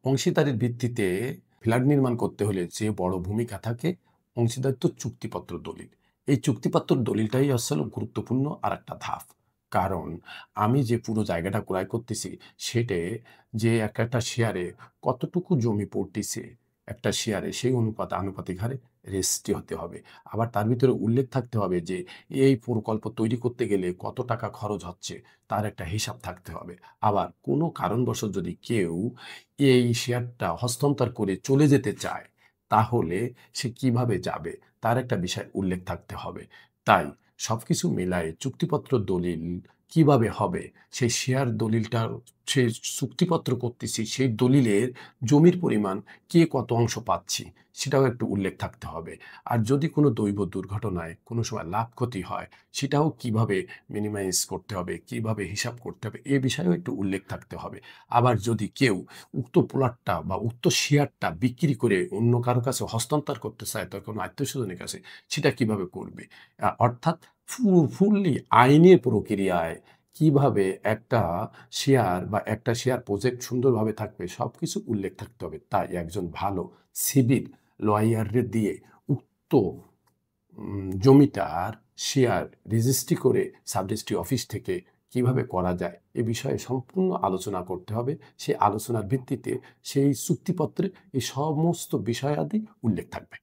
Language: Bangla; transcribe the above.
অংশীদারির ভিত্তিতে ফ্ল্যাট নির্মাণ করতে হলে যে বড় ভূমিকা থাকে অংশীদারিত্ব চুক্তিপত্র দলিল। এই চুক্তিপত্র দলিলটাই আসলে গুরুত্বপূর্ণ আর একটা ধাপ। কারণ আমি যে পুরো জায়গাটা ক্রয় করতেছি সেটে যে একটা শেয়ারে কতটুকু জমি পড়তেছে একটা শেয়ারে সেই আনুপাতিক হারে রেজিস্ট্রি হতে হবে। আবার তার ভিতরে উল্লেখ থাকতে হবে যে এই প্রকল্প তৈরি করতে গেলে কত টাকা খরচ হচ্ছে তার একটা হিসাব থাকতে হবে। আবার কোনো কারণবশত যদি কেউ এই শেয়ারটা হস্তান্তর করে চলে যেতে চায়, তাহলে সে কিভাবে যাবে? তার একটা বিষয় উল্লেখ থাকতে হবে। তাই সবকিছু মিলায়ে চুক্তিপত্র দলিল কিভাবে হবে? সেই শেয়ার দলিলটার সে চুক্তিপত্র করতেছি, সেই দলিলের জমির পরিমাণ কে কত অংশ পাচ্ছি, সেটাও একটু উল্লেখ থাকতে হবে। আর যদি কোনো দৈব দুর্ঘটনায় কোনো সময় লাভ ক্ষতি হয়, সেটাও কিভাবে মিনিমাইজ করতে হবে, কিভাবে হিসাব করতে হবে, এ বিষয়েও একটু উল্লেখ থাকতে হবে। আবার যদি কেউ উক্ত প্লটটা বা উক্ত শেয়ারটা বিক্রি করে অন্য কারো কাছে হস্তান্তর করতে চায় তার কোনো আত্মীয়স্বজনের কাছে, সেটা কিভাবে করবে? অর্থাৎ ফুললি আইনের প্রক্রিয়ায় কিভাবে একটা শেয়ার বা একটা শেয়ার প্রজেক্ট সুন্দরভাবে থাকবে সবকিছু উল্লেখ থাকতে হবে। তাই একজন ভালো সিভিল লয়াররে দিয়ে উক্ত জমিটার শেয়ার রেজিস্ট্রি করে সাব রেজিস্ট্রি অফিস থেকে কিভাবে করা যায় এ বিষয়ে সম্পূর্ণ আলোচনা করতে হবে। সেই আলোচনার ভিত্তিতে সেই চুক্তিপত্রে এই সমস্ত বিষয়াদি উল্লেখ থাকবে।